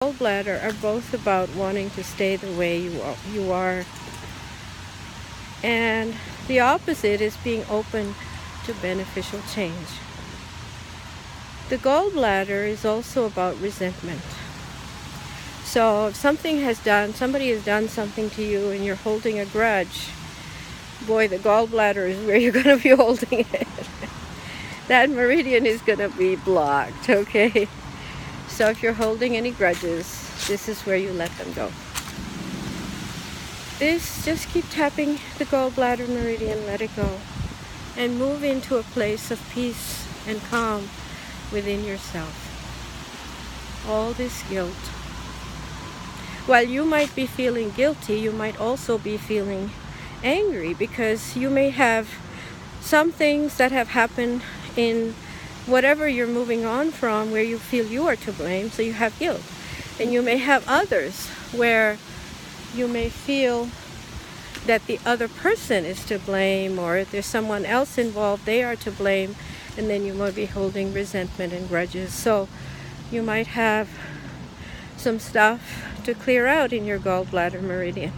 gallbladder are both about wanting to stay the way you are. And the opposite is being open to beneficial change. The gallbladder is also about resentment. So if somebody has done something to you and you're holding a grudge, boy, the gallbladder is where you're going to be holding it. That meridian is going to be blocked, okay? So if you're holding any grudges, this is where you let them go. Just keep tapping the gallbladder meridian, let it go, and move into a place of peace and calm within yourself. All this guilt. While you might be feeling guilty, you might also be feeling angry because you may have some things that have happened in whatever you're moving on from where you feel you are to blame, so you have guilt. And you may have others where you may feel that the other person is to blame, or if there's someone else involved, they are to blame, and then you might be holding resentment and grudges. So you might have some stuff to clear out in your gallbladder meridian.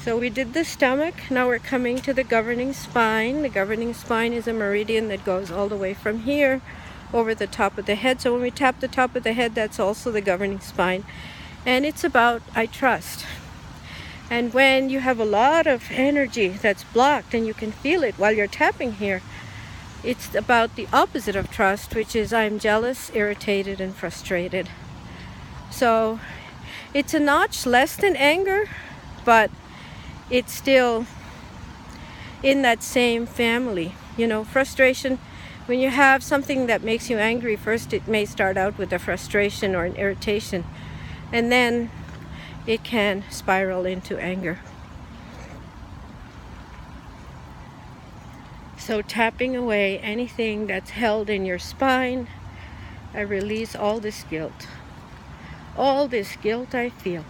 So we did the stomach, now we're coming to the governing spine. The governing spine is a meridian that goes all the way from here over the top of the head. So when we tap the top of the head, that's also the governing spine. And it's about I trust. And when you have a lot of energy that's blocked and you can feel it while you're tapping here, it's about the opposite of trust, which is I'm jealous, irritated, and frustrated. So it's a notch less than anger, but it's still in that same family. You know, frustration, when you have something that makes you angry, first it may start out with a frustration or an irritation, and then it can spiral into anger. So tapping away anything that's held in your spine, I release all this guilt. All this guilt I feel.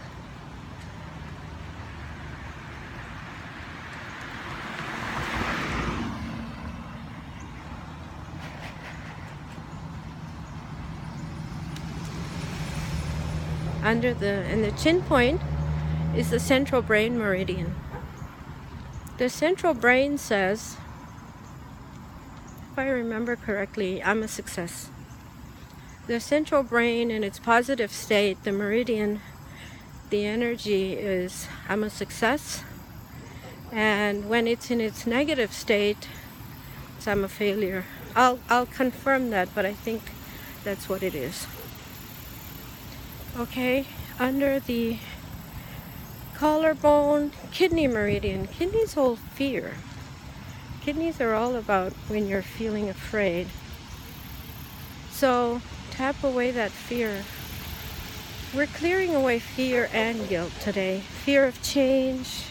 And the chin point is the central brain meridian. The central brain says, if I remember correctly, I'm a success. The central brain in its positive state, the meridian, the energy is I'm a success. And when it's in its negative state, it's I'm a failure. I'll confirm that, but I think that's what it is. Okay, under the collarbone, kidney meridian. Kidneys hold fear. Kidneys are all about when you're feeling afraid. So tap away that fear. We're clearing away fear and guilt today. Fear of change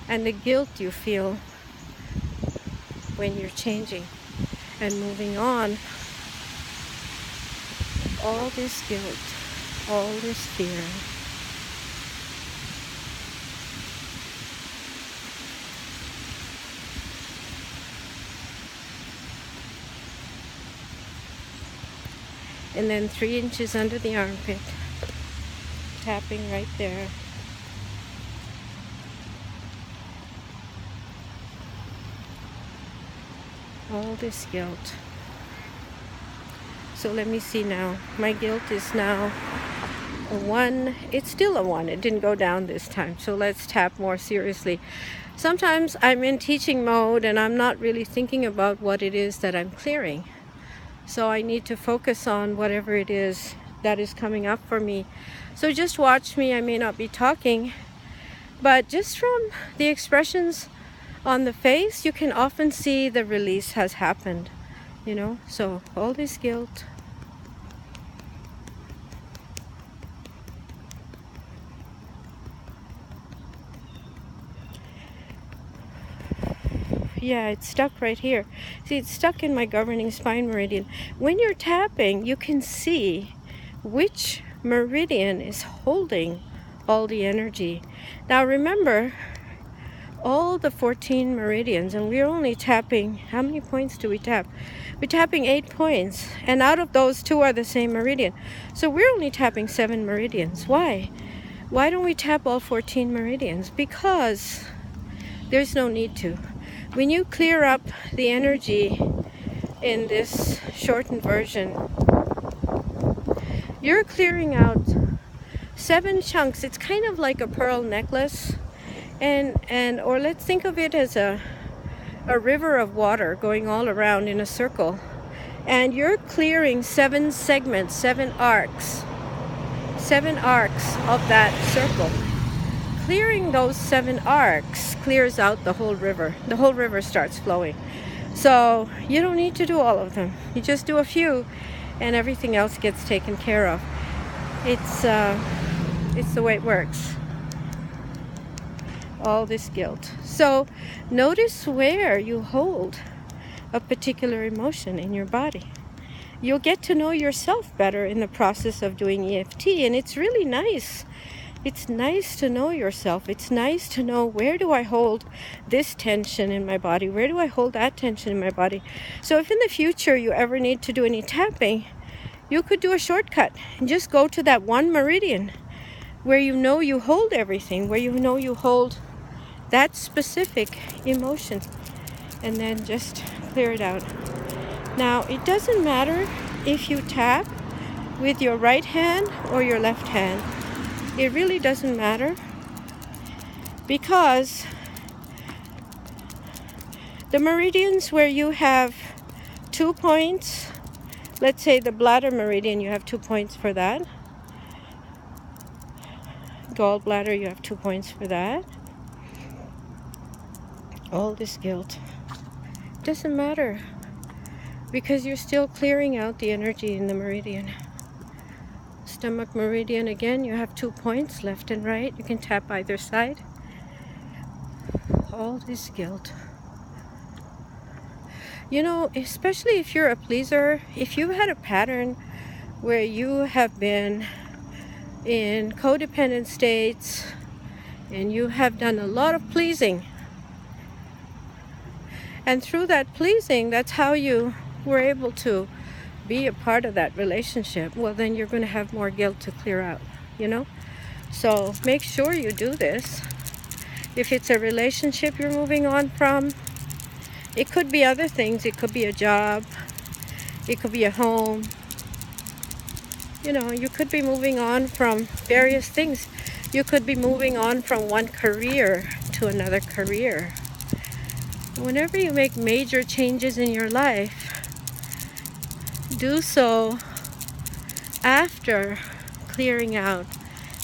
and the guilt you feel when you're changing and moving on. All this guilt, all this fear. And then 3 inches under the armpit, tapping right there. All this guilt. So let me see now. My guilt is now a 1. It's still a 1. It didn't go down this time. So let's tap more seriously. Sometimes I'm in teaching mode and I'm not really thinking about what it is that I'm clearing. So I need to focus on whatever it is that is coming up for me. So just watch me. I may not be talking, but just from the expressions on the face, you can often see the release has happened, you know. So all this guilt. Yeah, it's stuck right here. See, it's stuck in my governing spine meridian. When you're tapping, you can see which meridian is holding all the energy. Now remember, all the 14 meridians, and we're only tapping, how many points do we tap? We're tapping 8 points, and out of those 2 are the same meridian. So we're only tapping 7 meridians. Why? Why don't we tap all 14 meridians? Because there's no need to. When you clear up the energy in this shortened version, you're clearing out 7 chunks. It's kind of like a pearl necklace, or let's think of it as a river of water going all around in a circle, and you're clearing 7 segments, 7 arcs of that circle. Clearing those 7 arcs clears out the whole river. The whole river starts flowing. So you don't need to do all of them. You just do a few, and everything else gets taken care of. It's the way it works. All this guilt. So notice where you hold a particular emotion in your body. You'll get to know yourself better in the process of doing EFT, and it's really nice. It's nice to know yourself. It's nice to know, where do I hold this tension in my body? Where do I hold that tension in my body? So if in the future you ever need to do any tapping, you could do a shortcut and just go to that one meridian where you know you hold everything, where you know you hold that specific emotion, and then just clear it out. Now, it doesn't matter if you tap with your right hand or your left hand. It really doesn't matter, because the meridians where you have 2 points, let's say the bladder meridian, you have 2 points for that. Gallbladder, you have 2 points for that. All this guilt doesn't matter, because you're still clearing out the energy in the meridian. Stomach meridian, again, you have 2 points, left and right. You can tap either side. All this guilt. You know, especially if you're a pleaser, if you've had a pattern where you have been in codependent states and you have done a lot of pleasing, and through that pleasing, that's how you were able to be a part of that relationship, well, then you're going to have more guilt to clear out, you know? So make sure you do this. If it's a relationship you're moving on from, it could be other things. It could be a job. It could be a home. You know, you could be moving on from various things. You could be moving on from one career to another career. Whenever you make major changes in your life, do so after clearing out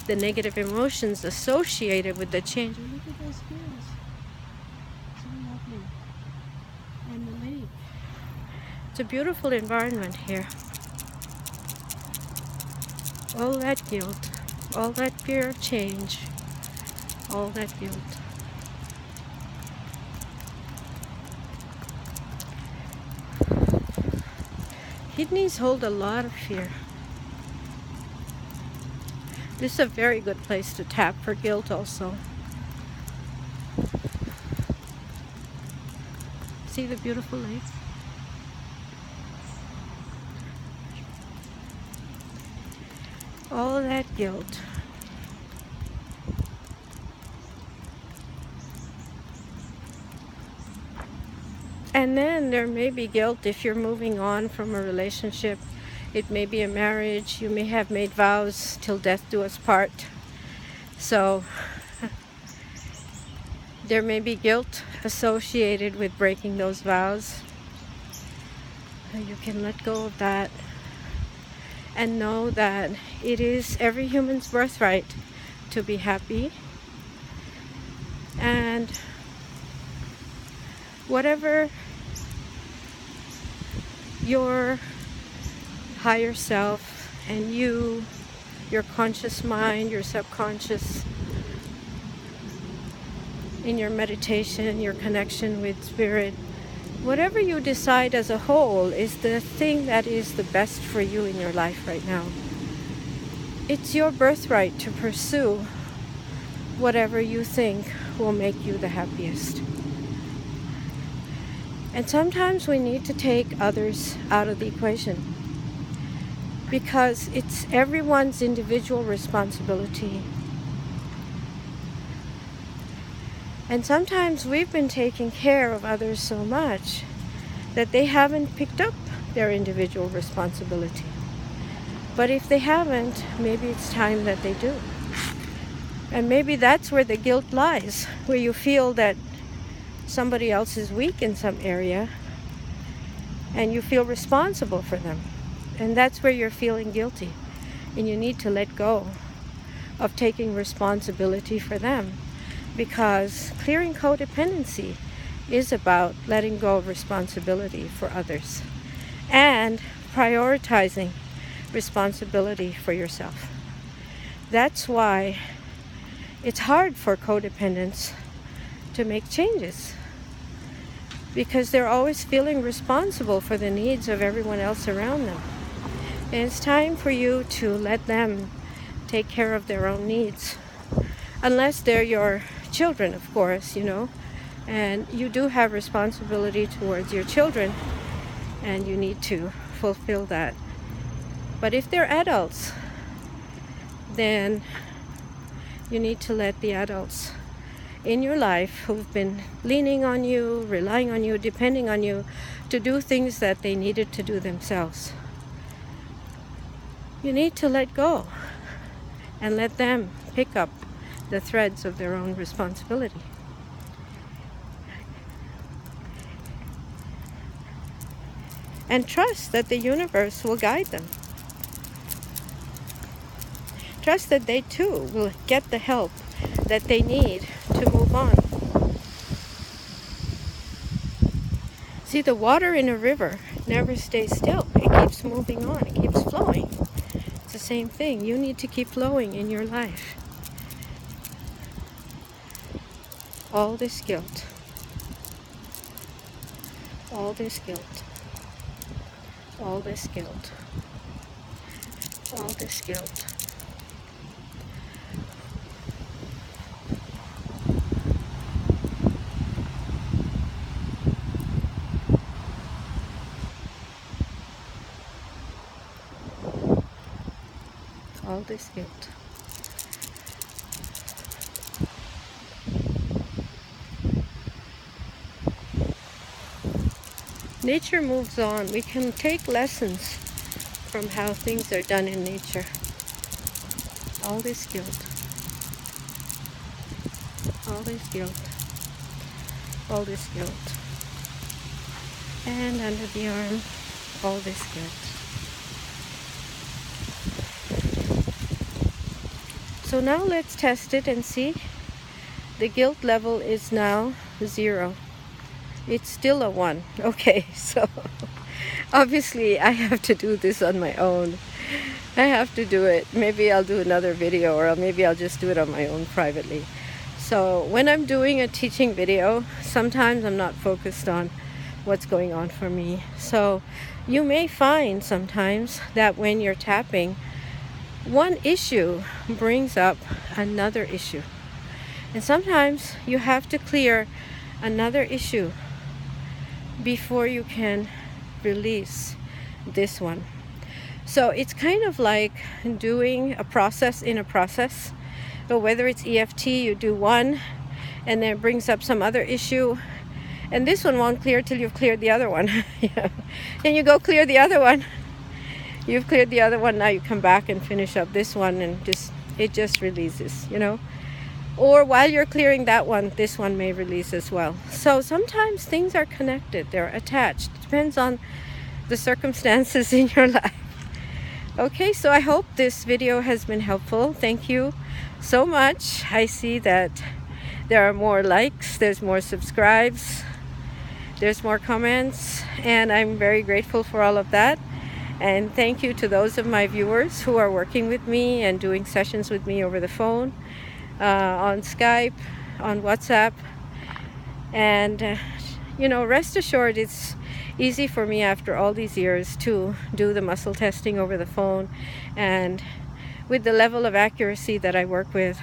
the negative emotions associated with the change. Look at those hills. So lovely. And the lake. It's a beautiful environment here. All that guilt, all that fear of change, all that guilt. Kidneys hold a lot of fear. This is a very good place to tap for guilt also. See the beautiful lake? All that guilt. And then there may be guilt if you're moving on from a relationship. It may be a marriage. You may have made vows till death do us part. So there may be guilt associated with breaking those vows. You can let go of that and know that it is every human's birthright to be happy. And whatever your higher self and you, your conscious mind, your subconscious, in your meditation, your connection with spirit, whatever you decide as a whole is the thing that is the best for you in your life right now. It's your birthright to pursue whatever you think will make you the happiest. And sometimes we need to take others out of the equation, because it's everyone's individual responsibility. And sometimes we've been taking care of others so much that they haven't picked up their individual responsibility. But if they haven't, maybe it's time that they do. And maybe that's where the guilt lies, where you feel that somebody else is weak in some area and you feel responsible for them. And that's where you're feeling guilty. And you need to let go of taking responsibility for them, because clearing codependency is about letting go of responsibility for others and prioritizing responsibility for yourself. That's why it's hard for codependents to make changes, because they're always feeling responsible for the needs of everyone else around them. And it's time for you to let them take care of their own needs. Unless they're your children, of course, and you do have responsibility towards your children, and you need to fulfill that. But if they're adults, then you need to let the adults in your life who've been leaning on you, relying on you, depending on you to do things that they needed to do themselves. You need to let go and let them pick up the threads of their own responsibility. And trust that the universe will guide them. Trust that they too will get the help that they need to move on. See, the water in a river never stays still. It keeps moving on. It keeps flowing. It's the same thing. You need to keep flowing in your life. All this guilt. All this guilt. All this guilt. All this guilt. All this guilt. Nature moves on. We can take lessons from how things are done in nature. All this guilt. All this guilt. All this guilt. And under the arm, all this guilt. So now let's test it and see. The guilt level is now 0. It's still a 1. Okay, so obviously I have to do this on my own. I have to do it. Maybe I'll do another video, or maybe I'll just do it on my own privately. So when I'm doing a teaching video, sometimes I'm not focused on what's going on for me. So you may find sometimes that when you're tapping, one issue brings up another issue. And sometimes you have to clear another issue before you can release this one. So it's kind of like doing a process in a process. So whether it's EFT, you do one and then it brings up some other issue, and this one won't clear till you've cleared the other one. Then you go clear the other one. You've cleared the other one, now you come back and finish up this one, and it just releases, Or while you're clearing that one, this one may release as well. So sometimes things are connected, they're attached. It depends on the circumstances in your life. Okay, so I hope this video has been helpful. Thank you so much. I see that there are more likes, there's more subscribes, there's more comments, and I'm very grateful for all of that. And thank you to those of my viewers who are working with me and doing sessions with me over the phone, on Skype, on WhatsApp. And, rest assured it's easy for me after all these years to do the muscle testing over the phone. And with the level of accuracy that I work with,